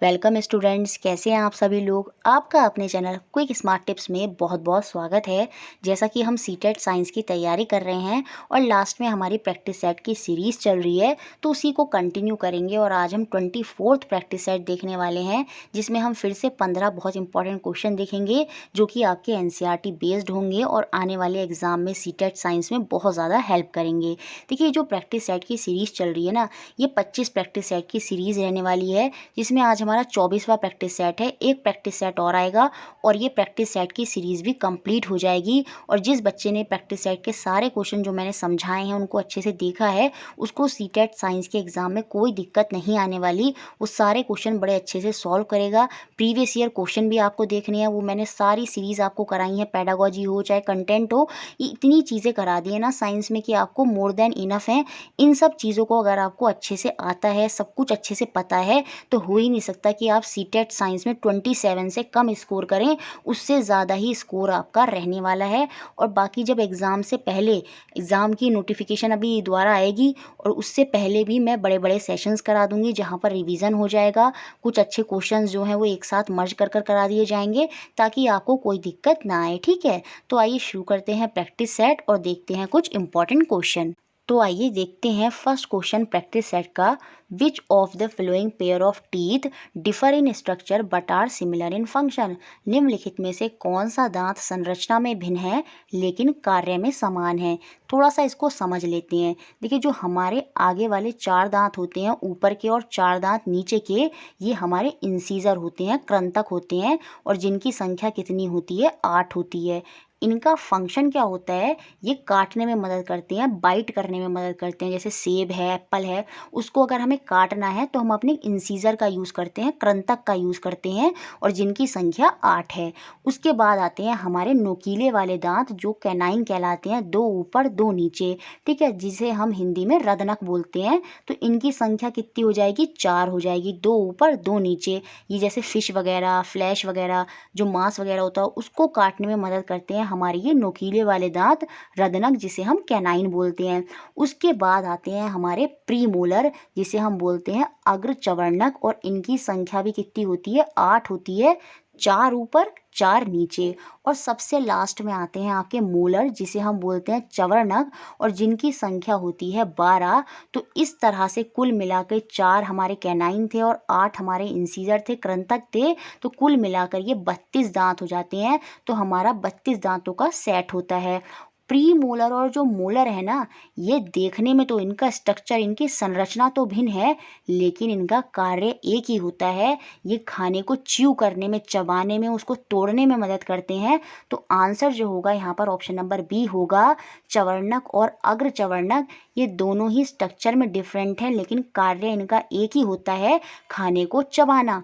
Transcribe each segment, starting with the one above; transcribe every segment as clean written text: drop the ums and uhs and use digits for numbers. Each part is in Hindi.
वेलकम स्टूडेंट्स, कैसे हैं आप सभी लोग। आपका अपने चैनल क्विक स्मार्ट टिप्स में बहुत बहुत स्वागत है। जैसा कि हम सीटेट साइंस की तैयारी कर रहे हैं और लास्ट में हमारी प्रैक्टिस सेट की सीरीज़ चल रही है, तो उसी को कंटिन्यू करेंगे। और आज हम 24th प्रैक्टिस सेट देखने वाले हैं, जिसमें हम फिर से 15 बहुत इंपॉर्टेंट क्वेश्चन देखेंगे जो कि आपके एनसीईआरटी बेस्ड होंगे और आने वाले एग्जाम में सीटेट साइंस में बहुत ज़्यादा हेल्प करेंगे। देखिए, जो प्रैक्टिस सेट की सीरीज़ चल रही है ना, ये 25 प्रैक्टिस सेट की सीरीज़ रहने वाली है, जिसमें आज हमारा 24वां प्रैक्टिस सेट है। एक प्रैक्टिस सेट और आएगा और ये प्रैक्टिस सेट की सीरीज़ भी कंप्लीट हो जाएगी। और जिस बच्चे ने प्रैक्टिस सेट के सारे क्वेश्चन जो मैंने समझाए हैं उनको अच्छे से देखा है, उसको सीटेट साइंस के एग्ज़ाम में कोई दिक्कत नहीं आने वाली। वो सारे क्वेश्चन बड़े अच्छे से सॉल्व करेगा। प्रीवियस ईयर क्वेश्चन भी आपको देखने हैं, वो मैंने सारी सीरीज़ आपको कराई है, पेडागोजी हो चाहे कंटेंट हो। इतनी चीज़ें करा दी है ना साइंस में कि आपको मोर देन इनफ है। इन सब चीज़ों को अगर आपको अच्छे से आता है, सब कुछ अच्छे से पता है, तो हो ही नहीं सकता कि आप सीटेट साइंस में 27 से कम स्कोर करें। उससे ज़्यादा ही स्कोर आपका रहने वाला है। और बाकी जब एग्ज़ाम से पहले एग्ज़ाम की नोटिफिकेशन अभी दोबारा आएगी, और उससे पहले भी मैं बड़े बड़े सेशंस करा दूंगी जहाँ पर रिवीजन हो जाएगा। कुछ अच्छे क्वेश्चंस जो हैं वो एक साथ मर्ज कर कर करा दिए जाएंगे, ताकि आपको कोई दिक्कत ना आए। ठीक है, तो आइए शुरू करते हैं प्रैक्टिस सेट और देखते हैं कुछ इंपॉर्टेंट क्वेश्चन। तो आइए देखते हैं फर्स्ट क्वेश्चन प्रैक्टिस सेट का। Which of the following pair of teeth differ in structure but are similar in function. निम्नलिखित में से कौन सा दांत संरचना में भिन्न है लेकिन कार्य में समान है। थोड़ा सा इसको समझ लेते हैं। देखिए, जो हमारे आगे वाले 4 दांत होते हैं ऊपर के और 4 दांत नीचे के, ये हमारे इंसीजर होते हैं, कृंतक होते हैं, और जिनकी संख्या कितनी होती है, 8 होती है। इनका फंक्शन क्या होता है, ये काटने में मदद करते हैं, बाइट करने में मदद करते हैं। जैसे सेब है, एप्पल है, उसको अगर हमें काटना है तो हम अपने इंसीजर का यूज़ करते हैं, कृंतक का यूज़ करते हैं, और जिनकी संख्या 8 है। उसके बाद आते हैं हमारे नोकीले वाले दांत, जो कैनाइन कहलाते हैं, 2 ऊपर 2 नीचे। ठीक है, जिसे हम हिंदी में रदनक बोलते हैं। तो इनकी संख्या कितनी हो जाएगी, 4 हो जाएगी, 2 ऊपर 2 नीचे। ये जैसे फिश वगैरह, फ्लैश वगैरह, जो मांस वगैरह होता है, उसको काटने में मदद करते हैं हमारे ये नोकीले वाले दांत, रदनक, जिसे हम कैनाइन बोलते हैं। उसके बाद आते हैं हमारे प्रीमोलर, जिसे हम बोलते हैं अग्र चवर्णक, और इनकी संख्या भी कितनी होती है, 8 होती है, 4 ऊपर 4 नीचे। और सबसे लास्ट में आते हैं आपके मोलर, जिसे हम बोलते हैं चवर्णक, और जिनकी संख्या होती है 12। तो इस तरह से कुल मिलाकर 4 हमारे कैनाइन थे और 8 हमारे इंसीजर थे, कृंतक थे। तो कुल मिलाकर ये 32 दांत हो जाते हैं। तो हमारा 32 दांतों का सेट होता है। प्री मोलर और जो मोलर है ना, ये देखने में तो इनका स्ट्रक्चर, इनकी संरचना तो भिन्न है, लेकिन इनका कार्य एक ही होता है। ये खाने को च्यू करने में, चबाने में, उसको तोड़ने में मदद करते हैं। तो आंसर जो होगा यहाँ पर ऑप्शन नंबर बी होगा। चवर्णक और अग्र चवर्णक, ये दोनों ही स्ट्रक्चर में डिफरेंट हैं, लेकिन कार्य इनका एक ही होता है, खाने को चबाना।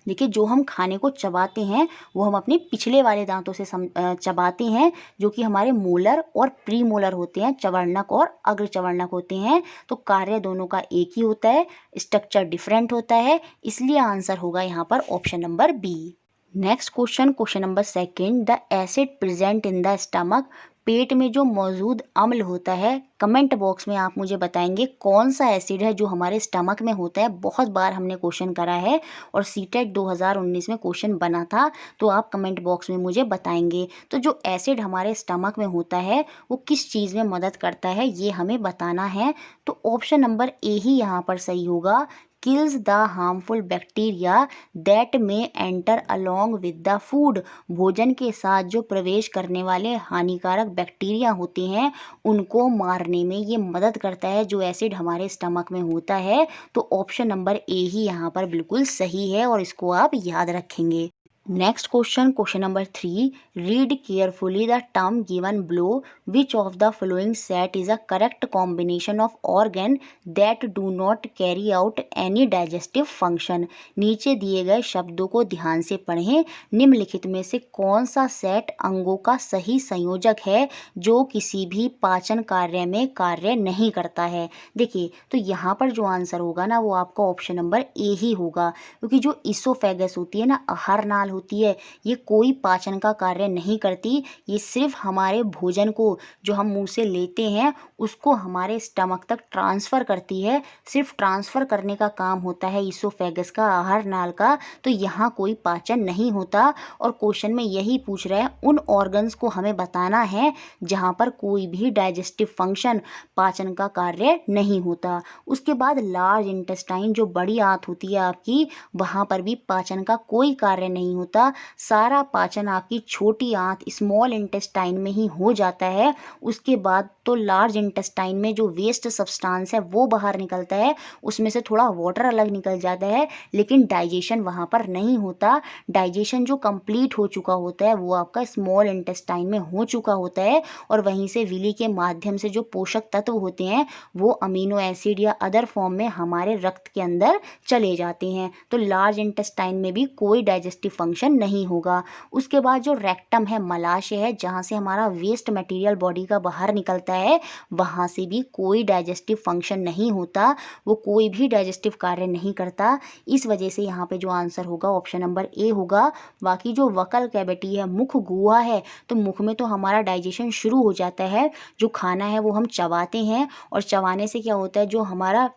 देखिए, जो हम खाने को चबाते हैं वो हम अपने पिछले वाले दांतों से चबाते हैं, जो कि हमारे मोलर और प्री मोलर होते हैं, चवर्णक और अग्र चवर्णक होते हैं। तो कार्य दोनों का एक ही होता है, स्ट्रक्चर डिफरेंट होता है, इसलिए आंसर होगा यहाँ पर option number B. Next question, question number second. The acid present in the stomach, पेट में जो मौजूद अम्ल होता है, कमेंट बॉक्स में आप मुझे बताएंगे कौन सा एसिड है जो हमारे स्टमक में होता है। बहुत बार हमने क्वेश्चन करा है और सीटेट 2019 में क्वेश्चन बना था, तो आप कमेंट बॉक्स में मुझे बताएंगे। तो जो एसिड हमारे स्टमक में होता है वो किस चीज़ में मदद करता है, ये हमें बताना है। तो ऑप्शन नंबर ए ही यहाँ पर सही होगा। Kills the harmful bacteria that may enter along with the food. भोजन के साथ जो प्रवेश करने वाले हानिकारक बैक्टीरिया होते हैं, उनको मारने में ये मदद करता है, जो एसिड हमारे स्टमक में होता है। तो ऑप्शन नंबर ए ही यहाँ पर बिल्कुल सही है, और इसको आप याद रखेंगे। Next question, question number 3। Read carefully the term given below, which of the following set is a correct combination of organ that do not carry out any digestive function. नीचे दिए गए शब्दों को ध्यान से पढ़ें। निम्नलिखित में से कौन सा सेट अंगों का सही संयोजक है जो किसी भी पाचन कार्य में कार्य नहीं करता है। देखिए, तो यहाँ पर जो आंसर होगा ना, वो आपका ऑप्शन नंबर ए ही होगा, क्योंकि जो इसोफेगस होती है ना, आहार नाल होती है ये कोई पाचन का कार्य नहीं करती। ये सिर्फ हमारे भोजन को जो हम मुंह से लेते हैं उसको हमारे स्टमक तक ट्रांसफ़र करती है। सिर्फ ट्रांसफ़र करने का काम होता है ईसोफेगस का, आहार नाल का। तो यहाँ कोई पाचन नहीं होता। और क्वेश्चन में यही पूछ रहा है उन ऑर्गन्स को हमें बताना है जहाँ पर कोई भी डाइजेस्टिव फंक्शन, पाचन का कार्य नहीं होता। उसके बाद लार्ज इंटेस्टाइन जो बड़ी आंत होती है आपकी, वहाँ पर भी पाचन का कोई कार्य नहीं होता। सारा पाचन आपकी छोटी आंत स्मॉल इंटेस्टाइन में ही हो जाता है। उसके बाद तो लार्ज इंटेस्टाइन में जो वेस्ट सब्सटेंस है वो बाहर निकलता है, उसमें से थोड़ा वाटर अलग निकल जाता है, लेकिन डाइजेशन वहाँ पर नहीं होता। डाइजेशन जो कंप्लीट हो चुका होता है वो आपका स्मॉल इंटेस्टाइन में हो चुका होता है और वहीं से विली के माध्यम से जो पोषक तत्व होते हैं वो अमीनो एसिड या अदर फॉर्म में हमारे रक्त के अंदर चले जाते हैं। तो लार्ज इंटेस्टाइन में भी कोई डाइजेस्टिव फंक्शन नहीं होगा। उसके बाद जो रेक्टम है, मलाशय है, जहाँ से हमारा वेस्ट मटेरियल बॉडी का बाहर निकलता है, वहाँ से भी कोई डाइजेस्टिव फंक्शन नहीं होता। वो कोई भी डाइजेस्टिव कार्य नहीं करता। इस वजह से यहाँ पे जो आंसर होगा ऑप्शन नंबर ए होगा। बाकी जो वकल कैविटी है, मुख गुहा है, तो मुख में तो हमारा डाइजेशन शुरू हो जाता है। जो खाना है वो हम चबाते हैं और चबाने से क्या होता है, जो हमारा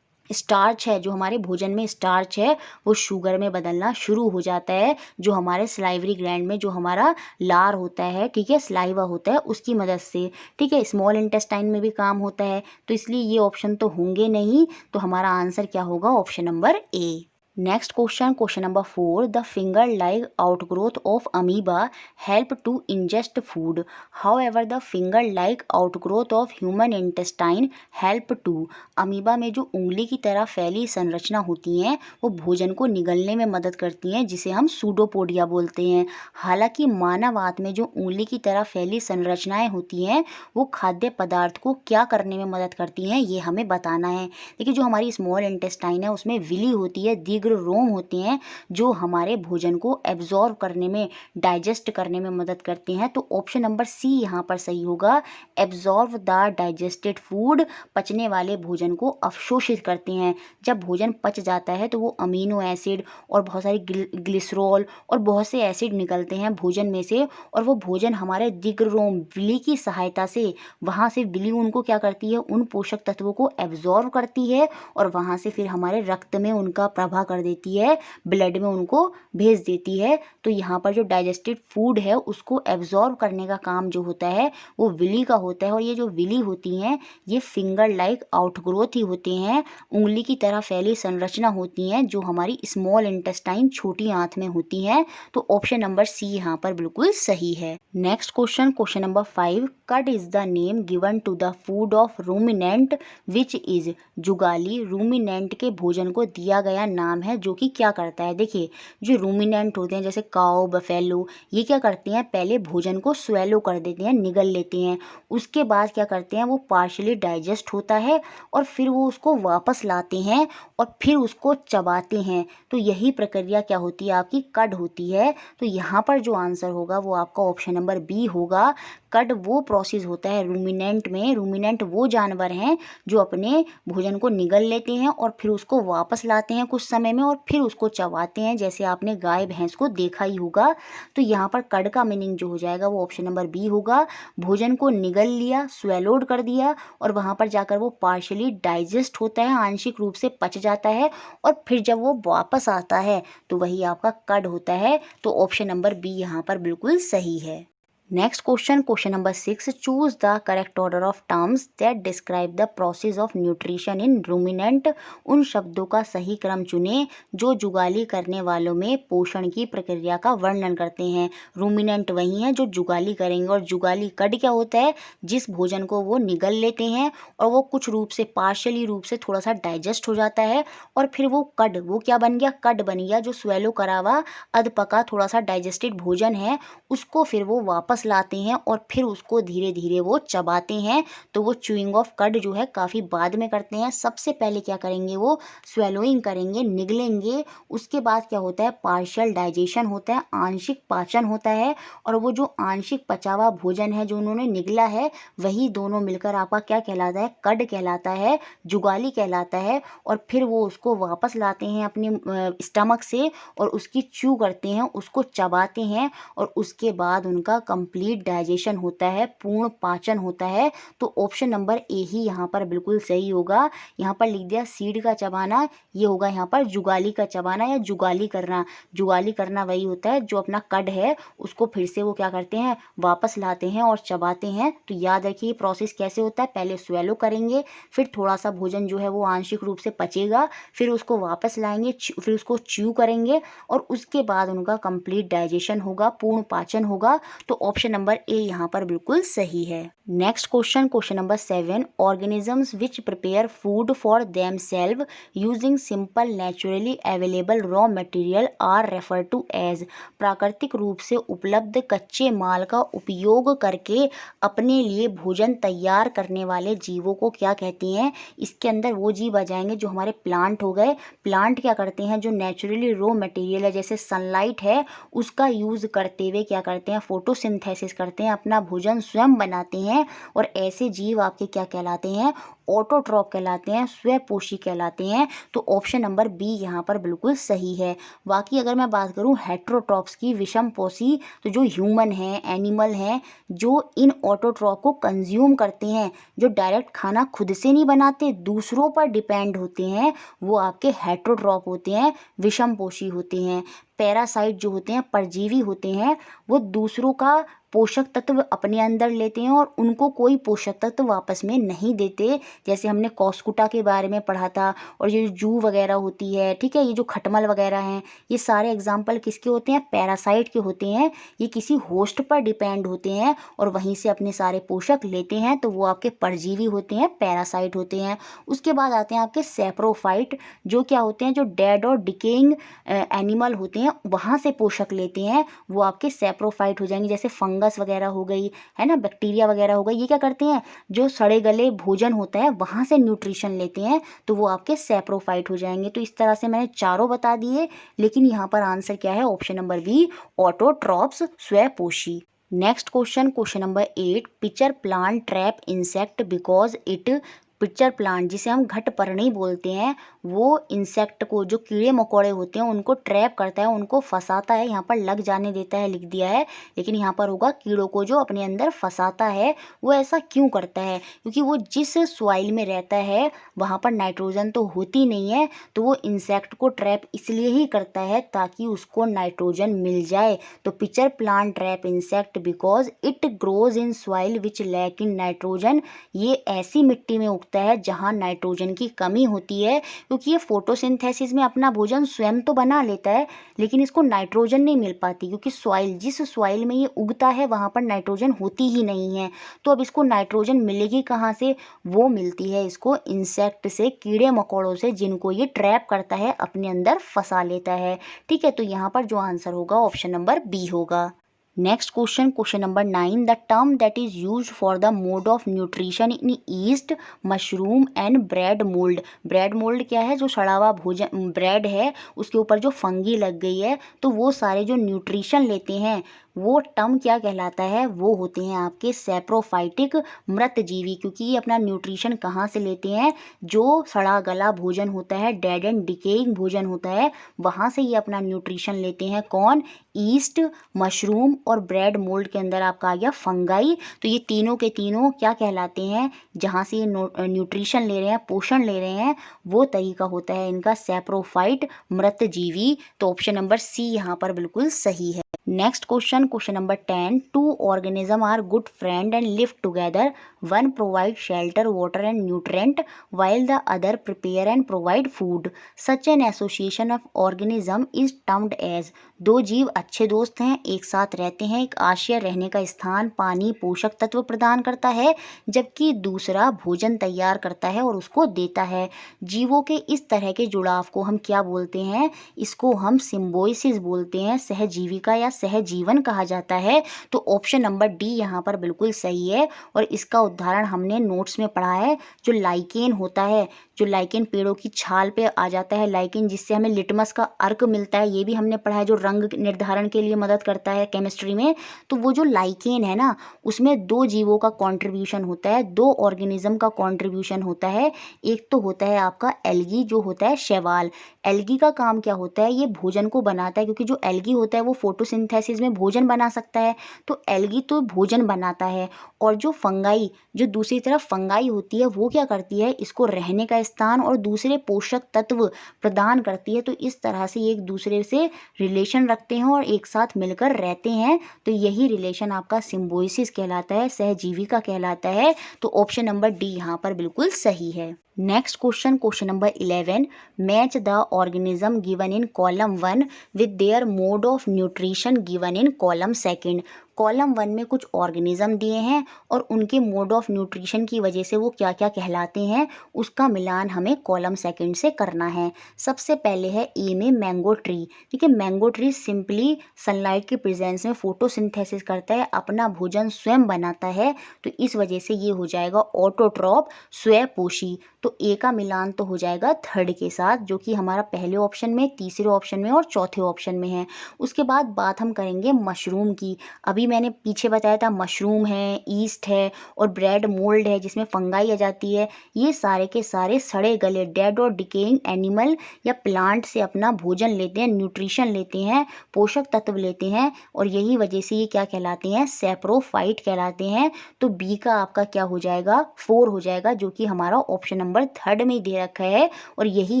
स्टार्च है, जो हमारे भोजन में स्टार्च है, वो शुगर में बदलना शुरू हो जाता है। जो हमारे सलाइवरी ग्लैंड में जो हमारा लार होता है, ठीक है, सलाइवा होता है, उसकी मदद से, ठीक है, स्मॉल इंटेस्टाइन में भी काम होता है। तो इसलिए ये ऑप्शन तो होंगे नहीं। तो हमारा आंसर क्या होगा, option number A. Next question, question number 4, the finger like outgrowth of amoeba help to ingest food, however the finger like outgrowth of human intestine help to. Amoeba में जो उंगली की तरह फैली संरचना होती हैं वो भोजन को निगलने में मदद करती हैं, जिसे हम सूडोपोडिया बोलते हैं। हालांकि मानव आंत में जो उंगली की तरह फैली संरचनाएं होती हैं वो खाद्य पदार्थ को क्या करने में मदद करती हैं, ये हमें बताना है। देखिए, जो हमारी स्मॉल इंटेस्टाइन है उसमें विली होती है, रोम होते हैं, जो हमारे भोजन को एब्जॉर्ब करने में, डाइजेस्ट करने में मदद करते हैं। तो ऑप्शन नंबर सी यहाँ पर सही होगा। एब्जॉर्ब द डाइजेस्टेड फूड, पचने वाले भोजन को अवशोषित करते हैं। जब भोजन पच जाता है तो वो अमीनो एसिड और बहुत सारी ग्लिसरॉल और बहुत से एसिड निकलते हैं भोजन में से, और वो भोजन हमारे दिग्रोम विली की सहायता से, वहाँ से विली उनको क्या करती है, उन पोषक तत्वों को एब्जॉर्ब करती है और वहाँ से फिर हमारे रक्त में उनका प्रभाव कर देती है, ब्लड में उनको भेज देती है। तो यहाँ पर जो डाइजेस्टेड फूड है उसको एब्जॉर्ब करने का काम जो होता है वो विली का होता है। और ये जो विली होती हैं ये फिंगर लाइक आउटग्रोथ ही होते हैं, उंगली की तरह फैली संरचना होती हैं जो हमारी स्मॉल इंटेस्टाइन, छोटी आंत में होती हैं। तो ऑप्शन नंबर सी यहाँ पर बिल्कुल सही है। Next question, question number 5, cud is the name given to the food of ruminant which is. जुगाली रूमिनेंट के भोजन को दिया गया नाम है जो कि क्या करता है। देखिए, जो रूमिनेंट होते हैं जैसे काऊ, बफेलो, ये क्या करते हैं, पहले भोजन को स्वेलो कर देते हैं, निगल लेते हैं। उसके बाद क्या करते हैं, वो पार्शली डाइजेस्ट होता है और फिर वो उसको वापस लाते हैं और फिर उसको चबाते हैं। तो यही प्रक्रिया क्या होती है, आपकी कड होती है। तो यहाँ पर जो आंसर होगा वो आपका ऑप्शन नंबर बी होगा। कड वो प्रोसेस होता है रूमिनेंट में। रूमिनेंट वो जानवर हैं जो अपने भोजन को निगल लेते हैं और फिर उसको वापस लाते हैं कुछ समय में और फिर उसको चबाते हैं, जैसे आपने गाय भैंस को देखा ही होगा। तो यहाँ पर कड का मीनिंग जो हो जाएगा वो ऑप्शन नंबर बी होगा। भोजन को निगल लिया, स्वेलोड कर दिया और वहाँ पर जाकर वो पार्शली डाइजेस्ट होता है, आंशिक रूप से पच जाता है और फिर जब वो वापस आता है तो वही आपका कड होता है। तो ऑप्शन नंबर बी यहाँ पर बिल्कुल सही है। Next question, question number 6, choose the correct order of terms that describe the process of nutrition in ruminant. उन शब्दों का सही क्रम चुनें जो जुगाली करने वालों में पोषण की प्रक्रिया का वर्णन करते हैं। रूमिनेंट वही हैं जो जुगाली करेंगे और जुगाली कड क्या होता है, जिस भोजन को वो निगल लेते हैं और वो कुछ रूप से, पार्शियली रूप से थोड़ा सा डाइजेस्ट हो जाता है और फिर वो कड, वो क्या बन गया, कड बन गया, जो स्वेलो करा हुआ अधपका थोड़ा सा डाइजेस्टेड भोजन है उसको फिर वो वापस वापस लाते हैं और फिर उसको धीरे धीरे वो चबाते हैं। तो वो च्यूइंग ऑफ कड जो है काफ़ी बाद में करते हैं। सबसे पहले क्या करेंगे, वो स्वेलोइंग करेंगे, निगलेंगे। उसके बाद क्या होता है, पार्शियल डाइजेशन होता है, आंशिक पाचन होता है। और वो जो आंशिक पचा हुआ भोजन है जो उन्होंने निगला है, वही दोनों मिलकर आपका क्या कहलाता है, कड कहलाता है, जुगाली कहलाता है। और फिर वो उसको वापस लाते हैं अपने स्टमक से और उसकी च्यू करते हैं, उसको चबाते हैं और उसके बाद उनका कंप्लीट डाइजेशन होता है, पूर्ण पाचन होता है। तो ऑप्शन नंबर ए ही यहाँ पर बिल्कुल सही होगा। यहाँ पर लिख दिया सीड का चबाना, ये होगा यहाँ पर जुगाली का चबाना या जुगाली करना। जुगाली करना वही होता है जो अपना कड है उसको फिर से वो क्या करते हैं, वापस लाते हैं और चबाते हैं। तो याद रखिए प्रोसेस कैसे होता है, पहले स्वेलो करेंगे, फिर थोड़ा सा भोजन जो है वो आंशिक रूप से पचेगा, फिर उसको वापस लाएंगे, फिर उसको च्यू करेंगे और उसके बाद उनका कंप्लीट डाइजेशन होगा, पूर्ण पाचन होगा। तो ऑप्शन नंबर ए यहाँ पर बिल्कुल सही है। Next question, question number 7, organisms which prepare food for themselves using simple naturally available raw material are refer to as. प्राकृतिक रूप से उपलब्ध कच्चे माल का उपयोग करके अपने लिए भोजन तैयार करने वाले जीवों को क्या कहते हैं। इसके अंदर वो जीव आ जाएंगे जो हमारे प्लांट हो गए। प्लांट क्या करते हैं, जो नेचुरली रॉ मटेरियल है जैसे सनलाइट है उसका यूज़ करते हुए क्या करते हैं, फोटोसिंथेसिस करते हैं, अपना भोजन स्वयं बनाते हैं। और ऐसे जीव आपके क्या कहलाते हैं, ऑटोट्रॉप कहलाते हैं, स्वपोषी कहलाते हैं। तो ऑप्शन नंबर बी यहाँ पर बिल्कुल सही है। बाकी अगर मैं बात करूँ हेट्रोट्रॉप्स की, विषमपोषी, तो जो ह्यूमन हैं, एनिमल हैं, जो इन ऑटोट्रॉप को कंज्यूम करते हैं, जो डायरेक्ट खाना खुद से नहीं बनाते, दूसरों पर डिपेंड होते हैं, वो आपके हेट्रोट्रॉप होते हैं, विषमपोषी होते हैं। पैरासाइट जो होते हैं, परजीवी होते हैं, वो दूसरों का पोषक तत्व अपने अंदर लेते हैं और उनको कोई पोषक तत्व वापस में नहीं देते। जैसे हमने कॉस्कुटा के बारे में पढ़ा था, और ये जू वगैरह होती है, ठीक है, ये जो खटमल वगैरह हैं, ये सारे एग्जाम्पल किसके होते हैं, पैरासाइट के होते हैं। ये किसी होस्ट पर डिपेंड होते हैं और वहीं से अपने सारे पोषक लेते हैं। तो वो आपके परजीवी होते हैं, पैरासाइट होते हैं। उसके बाद आते हैं आपके सैप्रोफाइट, जो क्या होते हैं, जो डेड और डिकेइंग एनिमल होते हैं वहाँ से पोषक लेते हैं, वो आपके सैप्रोफाइट हो जाएंगे। जैसे फंगस वगैरह हो गई है ना, बैक्टीरिया वगैरह हो गई, ये क्या करते हैं, जो सड़े गले भोजन होता है वहाँ से न्यूट्रिशन लेते हैं, तो वो आपके सैप्रोफाइट हो जाएंगे। तो इस तरह से मैंने चारों बता दिए, लेकिन यहाँ पर आंसर क्या है, ऑप्शन नंबर बी, ऑटोट्रॉप्स, स्वपोषी। Next question, question number 8, pitcher plant trap insect because it. Pitcher plant जिसे हम घटपर्णी बोलते हैं, वो इंसेक्ट को, जो कीड़े मकोड़े होते हैं उनको ट्रैप करता है, उनको फंसाता है, यहाँ पर लग जाने देता है लिख दिया है, लेकिन यहाँ पर होगा कीड़ों को जो अपने अंदर फंसाता है। वो ऐसा क्यों करता है, क्योंकि वो जिस सॉइल में रहता है वहाँ पर नाइट्रोजन तो होती नहीं है, तो वो इंसेक्ट को ट्रैप इसलिए ही करता है ताकि उसको नाइट्रोजन मिल जाए। तो pitcher plant trap insect because it grows in soil which lack in nitrogen. ये ऐसी मिट्टी में उगता है जहाँ नाइट्रोजन की कमी होती है, क्योंकि ये फोटोसिंथेसिस में अपना भोजन स्वयं तो बना लेता है, लेकिन इसको नाइट्रोजन नहीं मिल पाती, क्योंकि सॉइल, जिस सॉइल में ये उगता है वहाँ पर नाइट्रोजन होती ही नहीं है। तो अब इसको नाइट्रोजन मिलेगी कहाँ से, वो मिलती है इसको इंसेक्ट से, कीड़े मकोड़ों से, जिनको ये ट्रैप करता है, अपने अंदर फंसा लेता है। ठीक है, तो यहाँ पर जो आंसर होगा ऑप्शन नंबर बी होगा। Next question, question number 9, the term that is use for the mode of nutrition in east, mushroom and bread mould. Bread mould क्या है, जो सड़ा हुआ भोजन ब्रेड है उसके ऊपर जो फंगी लग गई है, तो वो सारे जो न्यूट्रिशन लेते हैं वो टर्म क्या कहलाता है, वो होते हैं आपके सैप्रोफाइटिक मृत जीवी। क्योंकि ये अपना न्यूट्रिशन कहाँ से लेते हैं, जो सड़ा गला भोजन होता है, डेड एंड डिकेइंग भोजन होता है, वहाँ से ये अपना न्यूट्रिशन लेते हैं। कौन, ईस्ट, मशरूम और ब्रेड मोल्ड के अंदर आपका आ गया फंगाई। तो ये तीनों के तीनों क्या कहलाते हैं, जहाँ से ये न्यूट्रिशन ले रहे हैं, पोषण ले रहे हैं, वो तरीका होता है इनका सैप्रोफाइट मृत जीवी। तो ऑप्शन नंबर सी यहाँ पर बिल्कुल सही है। Next question, question number 10, two organism are good friend and live together, one provide shelter water and nutrient while the other prepare and provide food. Such an association of organism is termed as। दो जीव अच्छे दोस्त हैं, एक साथ रहते रहते हैं एक आश्रय रहने का स्थान, पानी, पोषक तत्व प्रदान करता है, जबकि दूसरा भोजन तैयार करता है और उसको देता है। जीवों के इस तरह के जुड़ाव को हम क्या बोलते हैं? इसको हम सिम्बोयसिस बोलते हैं, सहजीविका या सहजीवन कहा जाता है। तो ऑप्शन नंबर डी यहाँ पर बिल्कुल सही है और इसका उदाहरण हमने नोट्स में पढ़ा है। जो लाइकेन होता है, जो लाइकेन पेड़ों की छाल पे आ जाता है लाइकेन, जिससे हमें लिटमस का अर्क मिलता है, ये भी हमने पढ़ा है, जो रंग निर्धारण के लिए मदद करता है केमिस्ट्री में। तो वो जो लाइकेन है ना, उसमें दो जीवों का कंट्रीब्यूशन होता है, दो ऑर्गेनिज्म का कंट्रीब्यूशन होता है। एक तो होता है आपका एल्गी, जो होता है शैवाल। एल्गी का काम क्या होता है? ये भोजन को बनाता है, क्योंकि जो एल्गी होता है वो फोटोसिंथेसिस में भोजन बना सकता है। तो एल्गी तो भोजन बनाता है। और जो फंगाई, जो दूसरी तरफ फंगाई होती है, वो क्या करती है? इसको रहने का स्थान और दूसरे पोषक तत्व प्रदान करती है। तो इस तरह से एक दूसरे से रिलेशन रखते हैं और एक साथ मिलकर रहते हैं। तो यही रिलेशन आपका सिम्बोयसिस कहलाता है, सहजीविका कहलाता है। तो ऑप्शन नंबर डी यहाँ पर बिल्कुल सही है। Next question, question number 11, match the organism given in column 1 with their mode of nutrition given in column 2। Column 1 में कुछ ऑर्गेनिज्म दिए हैं और उनके मोड ऑफ न्यूट्रिशन की वजह से वो क्या क्या कहलाते हैं, उसका मिलान हमें कॉलम 2 से करना है। सबसे पहले है ए में मैंगो ट्री। देखिए, मैंगो ट्री सिंपली सनलाइट के प्रेजेंस में फोटोसिंथेसिस करता है, अपना भोजन स्वयं बनाता है। तो इस वजह से ये हो जाएगा ऑटोट्रॉप, स्वयपोषी। तो ए का मिलान तो हो जाएगा थर्ड के साथ, जो कि हमारा पहले ऑप्शन में, तीसरे ऑप्शन में और चौथे ऑप्शन में है। उसके बाद बात हम करेंगे मशरूम की। अभी मैंने पीछे बताया था मशरूम है, ईस्ट है और ब्रेड मोल्ड है, जिसमें फंगाई आ जाती है। ये सारे के सारे सड़े गले डेड और डिकेइंग एनिमल या प्लांट से अपना भोजन लेते हैं, न्यूट्रिशन लेते हैं, पोषक तत्व लेते हैं, और यही वजह से ये क्या कहलाते हैं? सैप्रोफाइट कहलाते हैं। तो बी का आपका क्या हो जाएगा? 4 हो जाएगा, जो कि हमारा ऑप्शन नंबर थर्ड में ही दे रखा है और यही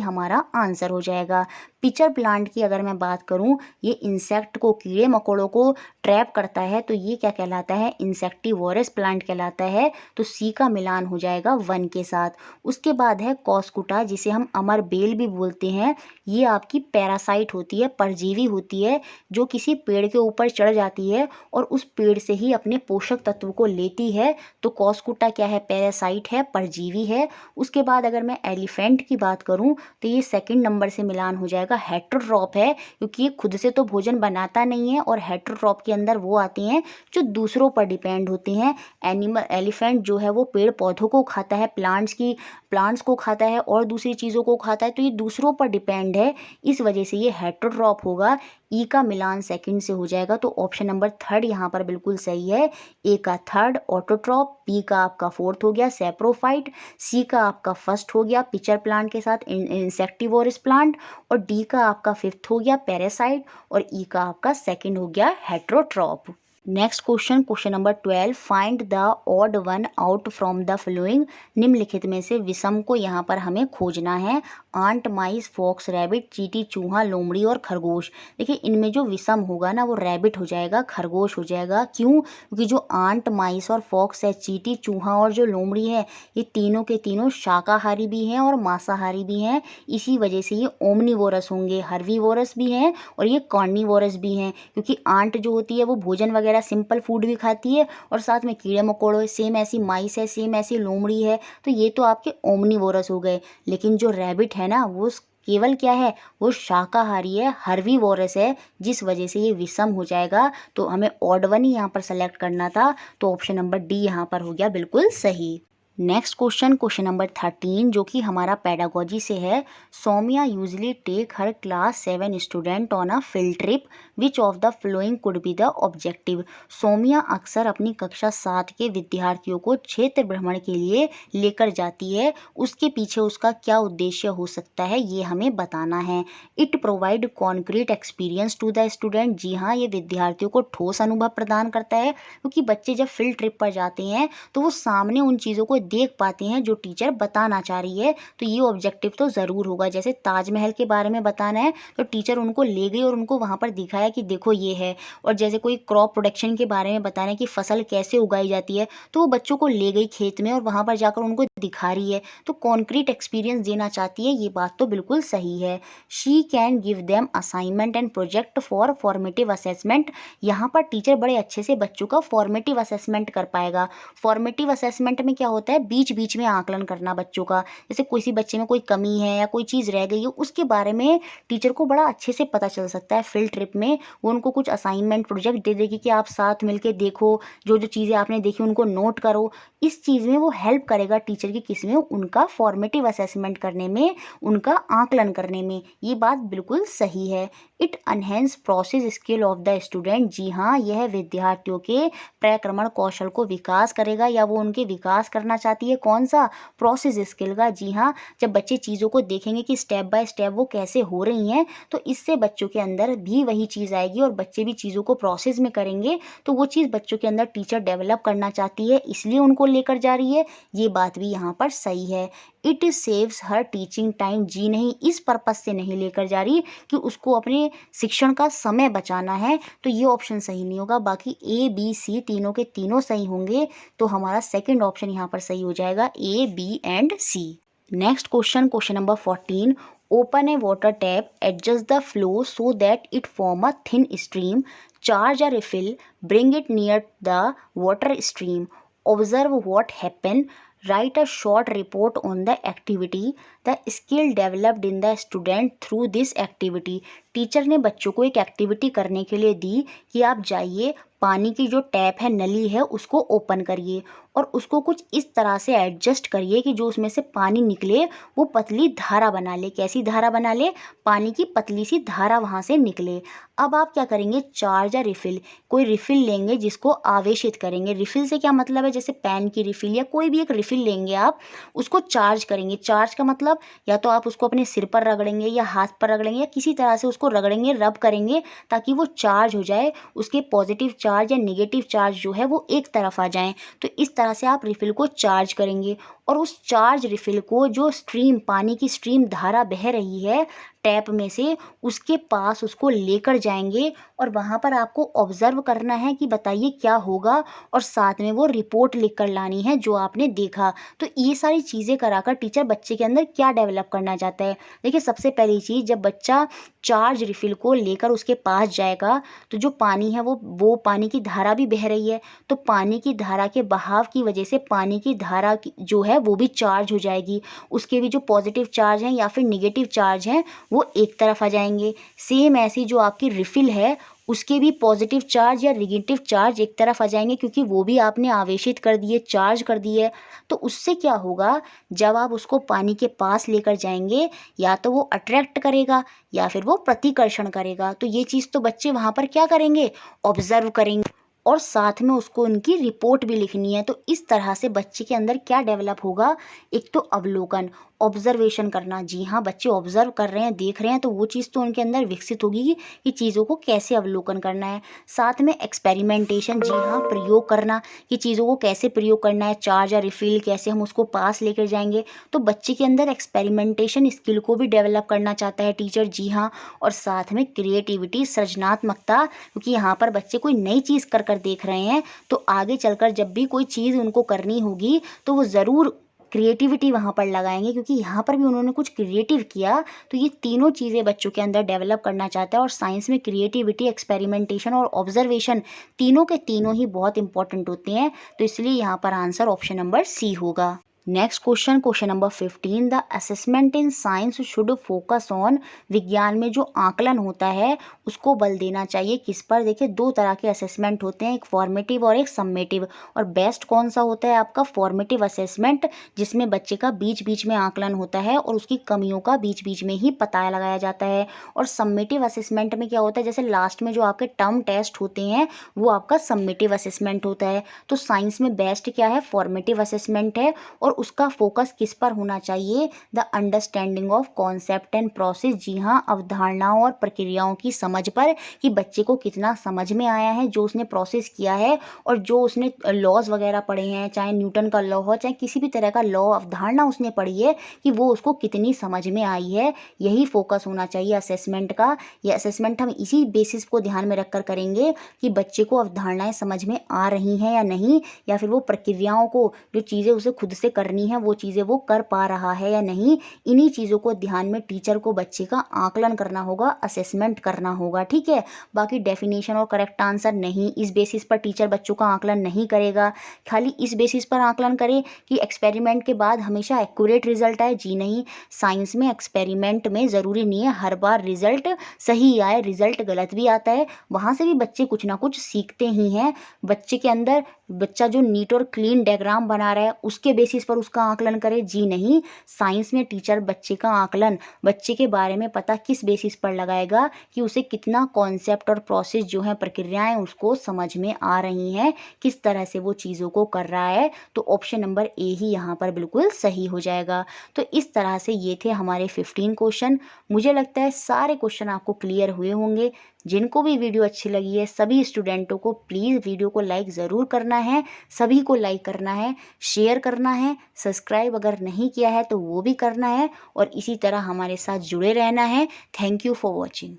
हमारा आंसर हो जाएगा। पिचर प्लांट की अगर मैं बात करूं, ये इंसेक्ट को, कीड़े मकोड़ों को ट्रैप करता है। तो ये क्या कहलाता है? इंसेक्टिवोरस प्लांट कहलाता है। तो सी का मिलान हो जाएगा 1 के साथ। उसके बाद है कॉस्कुटा, जिसे हम अमर बेल भी बोलते हैं। ये आपकी पैरासाइट होती है, परजीवी होती है, जो किसी पेड़ के ऊपर चढ़ जाती है और उस पेड़ से ही अपने पोषक तत्व को लेती है। तो कॉस्कुटा क्या है? पैरासाइट है, परजीवी है। उसके बाद अगर मैं एलिफेंट की बात करूं, तो ये सेकंड नंबर से मिलान हो जाएगा, हेटरोट्रॉप है, क्योंकि ये खुद से तो भोजन बनाता नहीं है। और हेटरोट्रॉप के अंदर वो आते हैं जो दूसरों पर डिपेंड होते हैं। एलिफेंट जो है वो पेड़ पौधों को खाता है, प्लांट्स को खाता है और दूसरी चीज़ों को खाता है। तो ये दूसरों पर डिपेंड है, इस वजह से ये हेटरोट्रॉप होगा। ई का मिलान सेकंड से हो जाएगा। तो ऑप्शन नंबर थर्ड यहाँ पर बिल्कुल सही है। ए का थर्ड ऑटोट्रॉप, बी का आपका फोर्थ हो गया सैप्रोफाइट, सी का आपका फर्स्ट हो गया पिचर प्लांट के साथ इंसेक्टिवोरस प्लांट, और डी का आपका फिफ्थ हो गया पैरासाइट, और ई का आपका सेकंड हो गया heterotroph. Next question, question number 12, find the odd one out from the following. निम्नलिखित में से विषम को यहाँ पर हमें खोजना है। आंट, माइस, फॉक्स, रैबिट, चींटी, चूहा, लोमड़ी और खरगोश। देखिए, इनमें जो विषम होगा ना, वो रैबिट हो जाएगा, खरगोश हो जाएगा। क्यों? क्योंकि जो आंट, माइस और फॉक्स है, चींटी, चूहा और जो लोमड़ी है, ये तीनों के तीनों शाकाहारी भी हैं और मांसाहारी भी हैं। इसी वजह से ये ओमनीवोरस होंगे, हर्बीवोरस भी हैं और ये कार्निवोरस भी हैं। क्योंकि आंट जो होती है वो भोजन वगैरह सिंपल फूड भी खाती है और साथ में कीड़े मकोड़े, सेम ऐसी माइस है, सेम ऐसी लोमड़ी है। तो ये तो आपके ओमनीवोरस हो गए। लेकिन जो रैबिट है ना, वो केवल क्या है? वो शाकाहारी है, हर्बीवोरस है, जिस वजह से ये विषम हो जाएगा। तो हमें ऑड वन ही यहाँ पर सेलेक्ट करना था। तो ऑप्शन नंबर डी यहाँ पर हो गया बिल्कुल सही। नेक्स्ट क्वेश्चन, क्वेश्चन नंबर 13, जो कि हमारा पेडागोजी से है। Saumya usually take her class 7 student on a field trip, which of the following could be the objective. Saumya अक्सर अपनी कक्षा 7 के विद्यार्थियों को क्षेत्र भ्रमण के लिए लेकर जाती है। उसके पीछे उसका क्या उद्देश्य हो सकता है, ये हमें बताना है। It provide concrete experience to the student. जी हाँ, ये विद्यार्थियों को ठोस अनुभव प्रदान करता है, क्योंकि बच्चे जब फील्ड ट्रिप पर जाते हैं तो वो सामने उन चीज़ों को देख पाते हैं जो टीचर बताना चाह रही है। तो ये ऑब्जेक्टिव तो ज़रूर होगा। जैसे ताजमहल के बारे में बताना है तो टीचर उनको ले गई और उनको वहाँ पर दिखाया कि देखो ये है। और जैसे कोई क्रॉप प्रोडक्शन के बारे में बताना है कि फसल कैसे उगाई जाती है, तो वो बच्चों को ले गई खेत में और वहाँ पर जाकर उनको दिखा रही है। तो कॉन्क्रीट एक्सपीरियंस देना चाहती है, ये बात तो बिल्कुल सही है। She can give them assignment and project for formative assessment. यहाँ पर टीचर बड़े अच्छे से बच्चों का फॉर्मेटिव असेसमेंट कर पाएगा। फॉर्मेटिव असेसमेंट में क्या होता है, बीच बीच में आकलन करना बच्चों का। जैसे किसी बच्चे में कोई कमी है या कोई चीज़ रह गई है, उसके बारे में टीचर को बड़ा अच्छे से पता चल सकता है। फील्ड ट्रिप में वो उनको कुछ असाइनमेंट प्रोजेक्ट दे देगी कि आप साथ मिलके देखो, जो जो चीज़ें आपने देखी उनको नोट करो। इस चीज़ में वो हेल्प करेगा टीचर की, किस में, उनका फॉर्मेटिव असेसमेंट करने में, उनका आकलन करने में। ये बात बिल्कुल सही है। It enhance process skill of the student. जी हाँ, यह विद्यार्थियों के प्रक्रमण कौशल को विकास करेगा, या वो उनके विकास करना चाहती है। कौन सा? प्रोसेस स्किल का। जी हाँ, जब बच्चे चीज़ों को देखेंगे कि स्टेप बाय स्टेप वो कैसे हो रही हैं, तो इससे बच्चों के अंदर भी वही चीज़ आएगी और बच्चे भी चीज़ों को प्रोसेस में करेंगे। तो वो चीज़ बच्चों के अंदर टीचर डेवलप करना चाहती है, इसलिए उनको लेकर जा रही है। ये बात भी यहाँ पर सही है। It saves her teaching time. जी नहीं, इस पर्पस से नहीं लेकर जा रही कि उसको अपने शिक्षण का समय बचाना है, तो ये ऑप्शन सही नहीं होगा। बाकी ए बी सी तीनों के तीनों सही होंगे, तो हमारा सेकंड ऑप्शन यहाँ पर सही हो जाएगा, A B and C. Next question, question number 14। Open a water tap, adjust the flow so that it form a thin stream, charge a refill, bring it near the water stream, observe what happen, write a short report on the activity, the skill developed in the student through this activity। Teacher ने बच्चों को एक एक्टिविटी करने के लिए दी कि आप जाइए, पानी की जो टैप है, नली है, उसको ओपन करिए और उसको कुछ इस तरह से एडजस्ट करिए कि जो उसमें से पानी निकले वो पतली धारा बना ले। कैसी धारा बना ले? पानी की पतली सी धारा वहाँ से निकले। अब आप क्या करेंगे? चार्ज या रिफिल, कोई रिफिल लेंगे जिसको आवेशित करेंगे। रिफिल से क्या मतलब है? जैसे पेन की रिफिल या कोई भी एक रिफिल लेंगे, आप उसको चार्ज करेंगे। चार्ज का मतलब या तो आप उसको अपने सिर पर रगड़ेंगे या हाथ पर रगड़ेंगे या किसी तरह से उसको रगड़ेंगे, रब करेंगे, ताकि वो चार्ज हो जाए, उसके पॉजिटिव चार्ज या नेगेटिव चार्ज जो है वो एक तरफ आ जाएं। तो इस तरह से आप रिफिल को चार्ज करेंगे और उस चार्ज रिफिल को, जो स्ट्रीम, पानी की स्ट्रीम धारा बह रही है टैप में से, उसके पास उसको लेकर जाएंगे और वहाँ पर आपको ऑब्जर्व करना है कि बताइए क्या होगा, और साथ में वो रिपोर्ट लिख कर लानी है जो आपने देखा। तो ये सारी चीज़ें कराकर टीचर बच्चे के अंदर क्या डेवलप करना चाहता है? देखिए, सबसे पहली चीज़, जब बच्चा चार्ज रिफिल को लेकर उसके पास जाएगा तो जो पानी है वो पानी की धारा भी बह रही है, तो पानी की धारा के बहाव की वजह से पानी की धारा जो है वो भी चार्ज हो जाएगी। उसके भी जो पॉजिटिव चार्ज हैं या फिर निगेटिव चार्ज हैं वो एक तरफ आ जाएंगे। सेम ऐसी जो आपकी रिफिल है उसके भी पॉजिटिव चार्ज या निगेटिव चार्ज एक तरफ आ जाएंगे, क्योंकि वो भी आपने आवेशित कर दिए, चार्ज कर दिए। तो उससे क्या होगा, जब आप उसको पानी के पास लेकर जाएंगे, या तो वो अट्रैक्ट करेगा या फिर वो प्रतिकर्षण करेगा। तो ये चीज़ तो बच्चे वहाँ पर क्या करेंगे? ऑब्जर्व करेंगे और साथ में उसको उनकी रिपोर्ट भी लिखनी है। तो इस तरह से बच्चे के अंदर क्या डेवलप होगा? एक तो अवलोकन, ऑब्जर्वेशन करना। जी हाँ, बच्चे ऑब्जर्व कर रहे हैं, देख रहे हैं, तो वो चीज़ तो उनके अंदर विकसित होगी कि चीज़ों को कैसे अवलोकन करना है। साथ में एक्सपेरिमेंटेशन, जी हाँ, प्रयोग करना, कि चीज़ों को कैसे प्रयोग करना है, चार्ज या रिफिल कैसे हम उसको पास लेकर जाएंगे। तो बच्चे के अंदर एक्सपेरिमेंटेशन स्किल को भी डेवलप करना चाहता है टीचर। जी हाँ, और साथ में क्रिएटिविटी, सृजनात्मकता, क्योंकि यहाँ पर बच्चे कोई नई चीज़ कर कर देख रहे हैं, तो आगे चलकर जब भी कोई चीज़ उनको करनी होगी तो वो ज़रूर क्रिएटिविटी वहाँ पर लगाएंगे, क्योंकि यहाँ पर भी उन्होंने कुछ क्रिएटिव किया। तो ये तीनों चीज़ें बच्चों के अंदर डेवलप करना चाहता है। और साइंस में क्रिएटिविटी, एक्सपेरिमेंटेशन और ऑब्जर्वेशन तीनों के तीनों ही बहुत इंपॉर्टेंट होते हैं। तो इसलिए यहाँ पर आंसर ऑप्शन नंबर सी होगा। Next question, question number 15। The assessment in science should focus on. विज्ञान में जो आकलन होता है उसको बल देना चाहिए किस पर? देखिए, दो तरह के असेसमेंट होते हैं, एक फॉर्मेटिव और एक सम्मेटिव। और बेस्ट कौन सा होता है आपका? फॉर्मेटिव असेसमेंट, जिसमें बच्चे का बीच बीच में आकलन होता है और उसकी कमियों का बीच बीच में ही पता लगाया जाता है। और सम्मेटिव असेसमेंट में क्या होता है, जैसे लास्ट में जो आपके टर्म टेस्ट होते हैं वो आपका सम्मेटिव असेसमेंट होता है। तो साइंस में बेस्ट क्या है? फॉर्मेटिव असेसमेंट है। और उसका फोकस किस पर होना चाहिए, the understanding of concept and process. जी हाँ, अवधारणाओं और प्रक्रियाओं की समझ पर कि बच्चे को कितना समझ में आया है जो उसने प्रोसेस किया है, और जो उसने लॉज वगैरह पढ़े हैं, चाहे न्यूटन का लॉ हो, चाहे किसी भी तरह का लॉ अवधारणा उसने पढ़ी है, कि वो उसको कितनी समझ में आई है। यही फोकस होना चाहिए असेसमेंट का। यह असेसमेंट हम इसी बेसिस को ध्यान में रखकर करेंगे कि बच्चे को अवधारणाएं समझ में आ रही हैं या नहीं, या फिर वो प्रक्रियाओं को, जो चीज़ें उसे खुद से करनी है, वो चीज़ें वो कर पा रहा है या नहीं। इन्हीं चीज़ों को ध्यान में टीचर को बच्चे का आकलन करना होगा, असेसमेंट करना होगा। ठीक है, बाकी डेफिनेशन और करेक्ट आंसर नहीं, इस बेसिस पर टीचर बच्चों का आकलन नहीं करेगा। खाली इस बेसिस पर आकलन करे कि एक्सपेरिमेंट के बाद हमेशा एक्यूरेट रिजल्ट आए, जी नहीं। साइंस में एक्सपेरिमेंट में ज़रूरी नहीं है हर बार रिजल्ट सही आए, रिजल्ट गलत भी आता है। वहाँ से भी बच्चे कुछ ना कुछ सीखते ही हैं। बच्चे के अंदर, बच्चा जो नीट और क्लीन डायग्राम बना रहा है उसके बेसिस पर उसका आकलन करे, जी नहीं। साइंस में टीचर बच्चे का आकलन, बच्चे के बारे में पता किस बेसिस पर लगाएगा कि उसे कितना कॉन्सेप्ट और प्रोसेस जो है, प्रक्रियाएं उसको समझ में आ रही हैं, किस तरह से वो चीज़ों को कर रहा है। तो ऑप्शन नंबर ए ही यहाँ पर बिल्कुल सही हो जाएगा। तो इस तरह से ये थे हमारे 15 क्वेश्चन। मुझे लगता है सारे क्वेश्चन आपको क्लियर हुए होंगे। जिनको भी वीडियो अच्छी लगी है, सभी स्टूडेंटों को प्लीज़ वीडियो को लाइक ज़रूर करना है, सभी को लाइक करना है, शेयर करना है, सब्सक्राइब अगर नहीं किया है तो वो भी करना है, और इसी तरह हमारे साथ जुड़े रहना है। Thank you for watching.